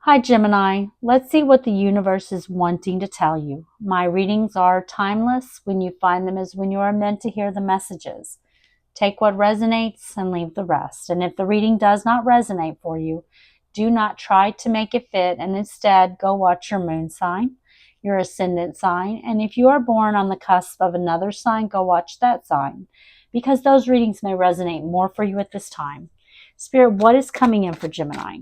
Hi, Gemini. Let's see what the universe is wanting to tell you. My readings are timeless. When you find them is when you are meant to hear the messages. Take what resonates and leave the rest. And if the reading does not resonate for you, do not try to make it fit and instead go watch your moon sign, your ascendant sign. And if you are born on the cusp of another sign, go watch that sign because those readings may resonate more for you at this time. Spirit, what is coming in for Gemini?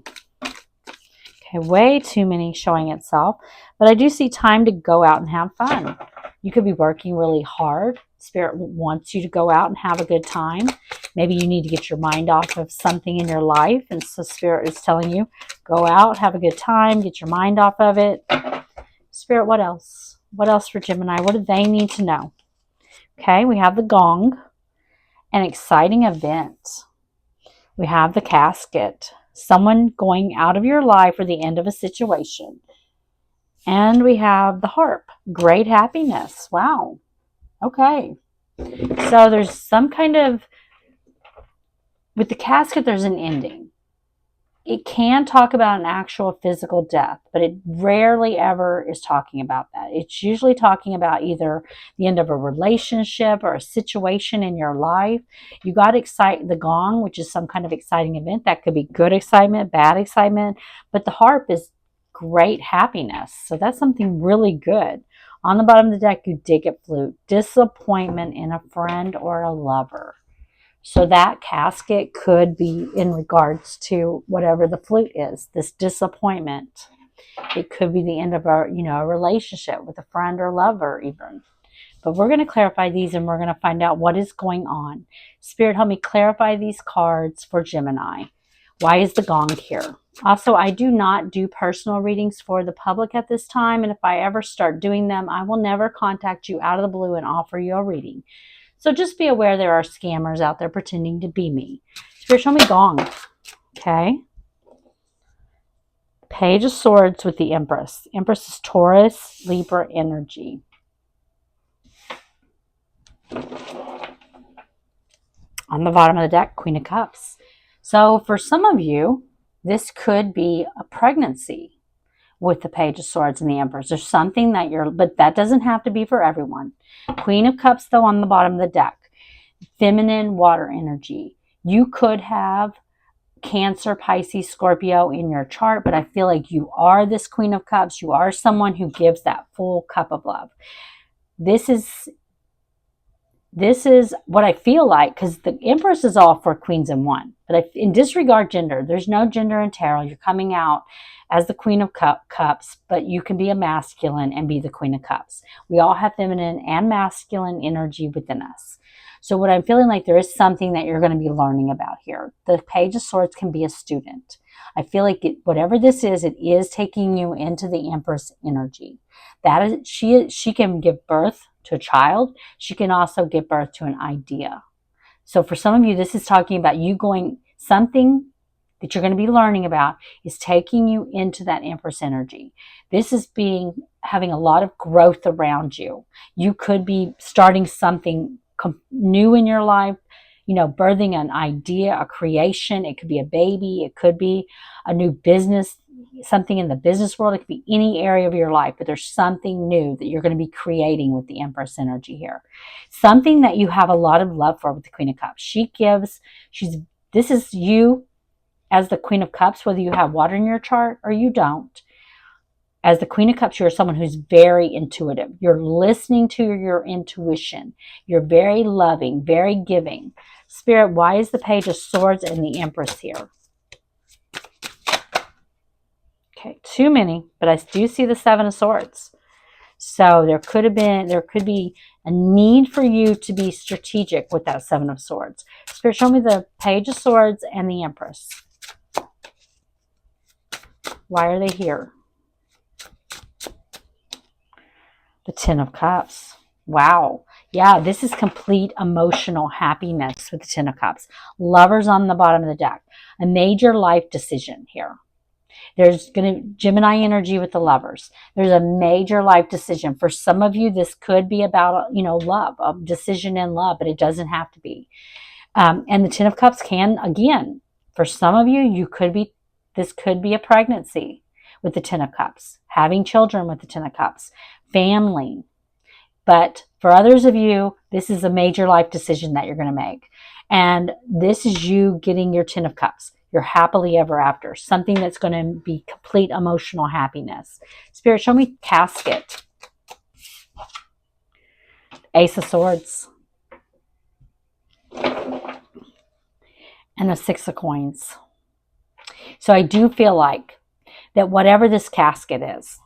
Okay, way too many showing itself. But I do see time to go out and have fun. You could be working really hard. Spirit wants you to go out and have a good time. Maybe you need to get your mind off of something in your life. And so Spirit is telling you, go out, have a good time, get your mind off of it. Spirit, what else? What else for Gemini? What do they need to know? Okay, we have the gong, an exciting event. We have the casket, someone going out of your life or the end of a situation. And we have the harp, great happiness. Wow. Okay. So there's some kind of, with the casket, there's an ending. It can talk about an actual physical death, but it rarely ever is talking about that. It's usually talking about either the end of a relationship or a situation in your life. You got the gong, which is some kind of exciting event. That could be good excitement, bad excitement, but the harp is great happiness. So that's something really good. On the bottom of the deck, you dig at flute. Disappointment in a friend or a lover. So that casket could be in regards to whatever the flute is, this disappointment. It could be the end of a relationship with a friend or lover even. But we're going to clarify these and we're going to find out what is going on. Spirit, help me clarify these cards for Gemini. Why is the gong here? Also, I do not do personal readings for the public at this time. And if I ever start doing them, I will never contact you out of the blue and offer you a reading. So just be aware there are scammers out there pretending to be me. Spirit, show me gong. Okay. Page of Swords with the Empress. Empress is Taurus, Libra energy. On the bottom of the deck, Queen of Cups. So for some of you, this could be a pregnancy with the Page of Swords and the Empress. There's something that but that doesn't have to be for everyone. Queen of Cups, though, on the bottom of the deck. Feminine water energy. You could have Cancer, Pisces, Scorpio in your chart, but I feel like you are this Queen of Cups. You are someone who gives that full cup of love. This is what I feel like, because the Empress is all for queens in one. But in disregard gender, there's no gender in tarot. You're coming out as the Queen of Cups, but you can be a masculine and be the Queen of Cups. We all have feminine and masculine energy within us. So what I'm feeling like, there is something that you're going to be learning about here. The Page of Swords can be a student. I feel like whatever this is, it is taking you into the Empress energy. That is, she can give birth to a child. She can also give birth to an idea. So for some of you, this is talking about you something that you're going to be learning about is taking you into that Empress energy. This is having a lot of growth around you. You could be starting something new in your life, birthing an idea, a creation. It could be a baby. It could be a new business, something in the business world. It could be any area of your life, but there's something new that you're going to be creating with the Empress energy here. Something that you have a lot of love for with the Queen of Cups. This is you as the Queen of Cups, whether you have water in your chart or you don't. As the Queen of Cups, you're someone who's very intuitive. You're listening to your intuition. You're very loving, very giving. Spirit, why is the Page of Swords and the Empress here? Okay, too many, but I do see the Seven of Swords. So there could be a need for you to be strategic with that Seven of Swords. Spirit, show me the Page of Swords and the Empress. Why are they here? The Ten of Cups. Wow. Yeah, this is complete emotional happiness with the Ten of Cups. Lovers on the bottom of the deck. A major life decision here. There's going to Gemini energy with the Lovers. There's a major life decision. For some of you, this could be about, love, a decision in love, but it doesn't have to be. And the Ten of Cups can, again, for some of you, this could be a pregnancy with the Ten of Cups, having children with the Ten of Cups, family. But for others of you, this is a major life decision that you're going to make. And this is you getting your Ten of Cups, your happily ever after, something that's going to be complete emotional happiness. Spirit, show me casket. Ace of Swords. And the Six of Coins. So I do feel like that whatever this casket is,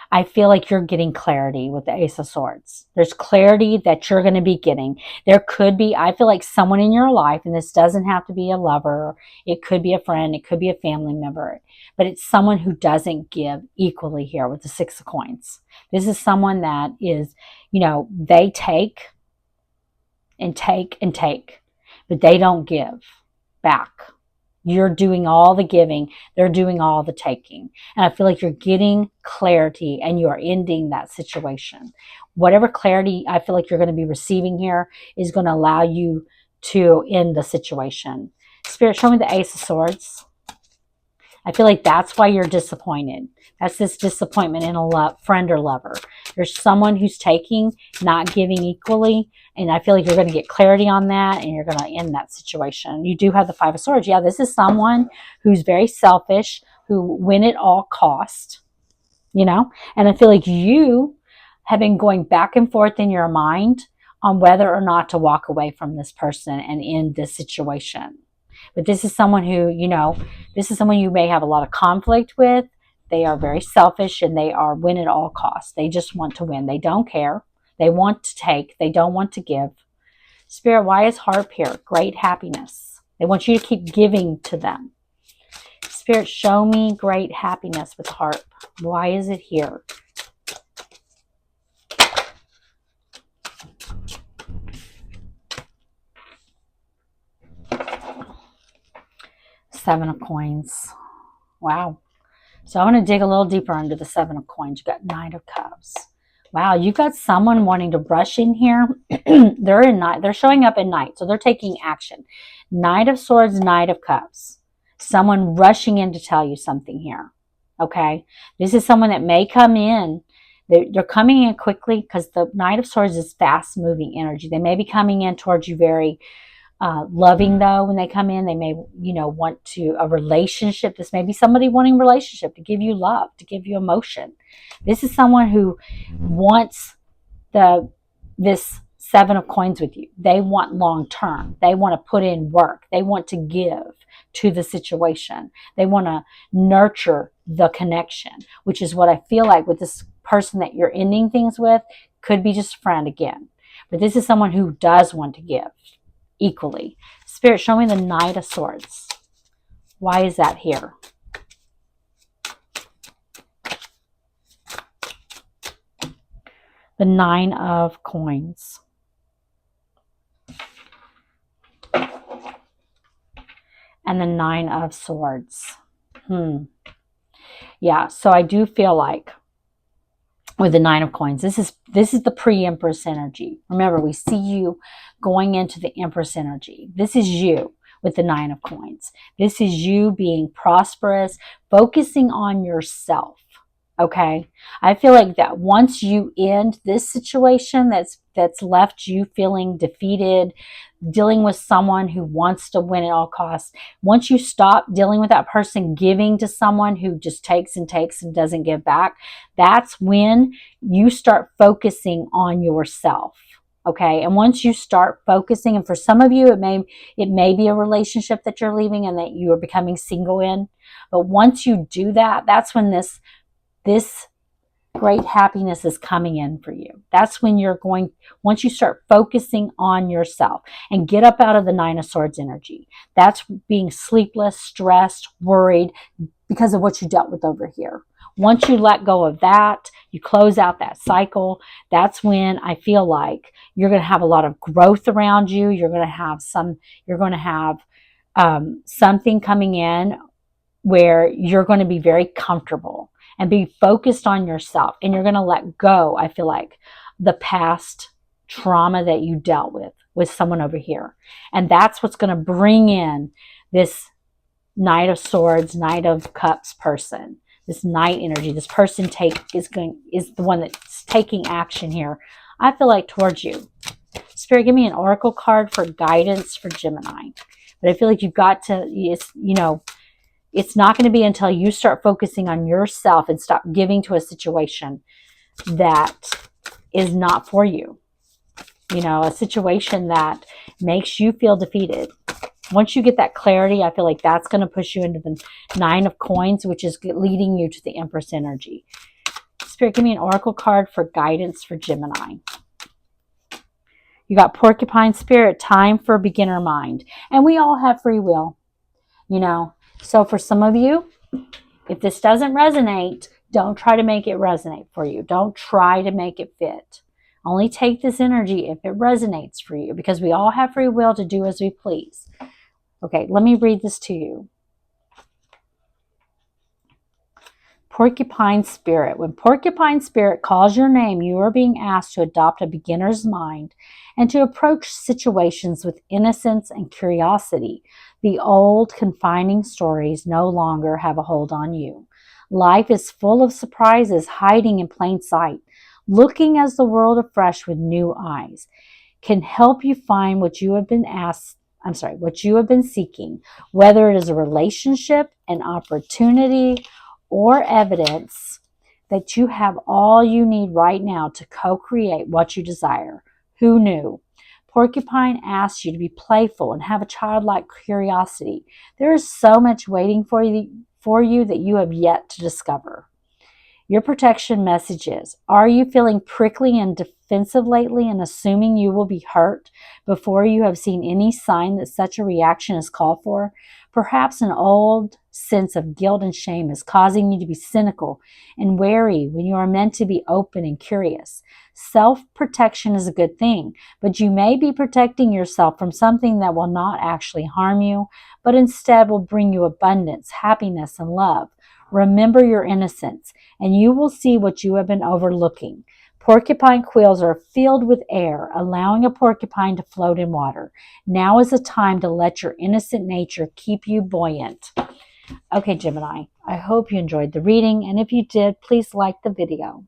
I feel like you're getting clarity with the Ace of Swords. There's clarity that you're going to be getting. There could be, I feel like someone in your life, and this doesn't have to be a lover, it could be a friend, it could be a family member, but it's someone who doesn't give equally here with the Six of Coins. This is someone that is, you know, they take and take and take, but they don't give back. You're doing all the giving. They're doing all the taking. And I feel like you're getting clarity and you're ending that situation. Whatever clarity I feel like you're going to be receiving here is going to allow you to end the situation. Spirit, show me the Ace of Swords. I feel like that's why you're disappointed. That's this disappointment in a friend or lover. There's someone who's taking, not giving equally. And I feel like you're going to get clarity on that and you're going to end that situation. You do have the Five of Swords. Yeah, this is someone who's very selfish, who win at all cost, you know. And I feel like you have been going back and forth in your mind on whether or not to walk away from this person and end this situation. But this is someone who, you know, this is someone you may have a lot of conflict with. They are very selfish and they are win at all costs. They just want to win. They don't care. They want to take. They don't want to give. Spirit, why is harp here? Great happiness. They want you to keep giving to them. Spirit, show me great happiness with harp. Why is it here? Seven of Coins. Wow. So I want to dig a little deeper under the Seven of Coins. You got Nine of Cups. Wow, you got someone wanting to rush in here. They're showing up at night, so they're taking action. Knight of Swords, Knight of Cups. Someone rushing in to tell you something here. Okay? This is someone that may come in. They're coming in quickly because the Knight of Swords is fast-moving energy. They may be coming in towards you very loving, though. When they come in, they may, you know, want to a relationship. This may be somebody wanting a relationship, to give you love, to give you emotion. This is someone who wants this Seven of Coins with you. They want long term. They want to put in work. They want to give to the situation. They want to nurture the connection, which is what I feel like with this person that you're ending things with. Could be just a friend again, but this is someone who does want to give equally. Spirit, show me the Knight of Swords. Why is that here? The Nine of Coins. And the Nine of Swords. Yeah, so I do feel like with the Nine of Coins, this is the pre-Empress energy. Remember, we see you going into the Empress energy. This is you with the Nine of Coins. This is you being prosperous, focusing on yourself. Okay, I feel like that once you end this situation that's left you feeling defeated, dealing with someone who wants to win at all costs, once you stop dealing with that person, giving to someone who just takes and takes and doesn't give back, that's when you start focusing on yourself. Okay, and once you start focusing, and for some of you, it may be a relationship that you're leaving and that you are becoming single in, but once you do that, that's when this great happiness is coming in for you. That's when once you start focusing on yourself and get up out of the Nine of Swords energy. That's being sleepless, stressed, worried because of what you dealt with over here. Once you let go of that, you close out that cycle, that's when I feel like you're going to have a lot of growth around you. You're going to have something coming in where you're going to be very comfortable and be focused on yourself. And you're going to let go, I feel like, the past trauma that you dealt with someone over here. And that's what's going to bring in this Knight of Swords, Knight of Cups person. this Knight energy. This person is the one that's taking action here. I feel like towards you. Spirit, give me an oracle card for guidance for Gemini. But I feel like you've got to, it's not going to be until you start focusing on yourself and stop giving to a situation that is not for you. A situation that makes you feel defeated. Once you get that clarity, I feel like that's going to push you into the 9 of coins, which is leading you to the Empress energy. Spirit, give me an oracle card for guidance for Gemini. You got Porcupine Spirit, time for beginner mind. And we all have free will, So for some of you, if this doesn't resonate, don't try to make it resonate for you. Don't try to make it fit. Only take this energy if it resonates for you, because we all have free will to do as we please. Okay, let me read this to you. Porcupine Spirit. When Porcupine Spirit calls your name, you are being asked to adopt a beginner's mind and to approach situations with innocence and curiosity. The old, confining stories no longer have a hold on you. Life is full of surprises hiding in plain sight. Looking at the world afresh with new eyes can help you find what you have been seeking, whether it is a relationship, an opportunity, or evidence that you have all you need right now to co-create what you desire. Who knew? Porcupine asks you to be playful and have a childlike curiosity. There is so much waiting for you that you have yet to discover. Your protection message is, are you feeling prickly and defensive lately and assuming you will be hurt before you have seen any sign that such a reaction is called for? Perhaps an old sense of guilt and shame is causing you to be cynical and wary when you are meant to be open and curious. Self-protection is a good thing, but you may be protecting yourself from something that will not actually harm you, but instead will bring you abundance, happiness, and love. Remember your innocence, and you will see what you have been overlooking. Porcupine quills are filled with air, allowing a porcupine to float in water. Now is the time to let your innocent nature keep you buoyant. Okay, Gemini, I hope you enjoyed the reading, and if you did, please like the video.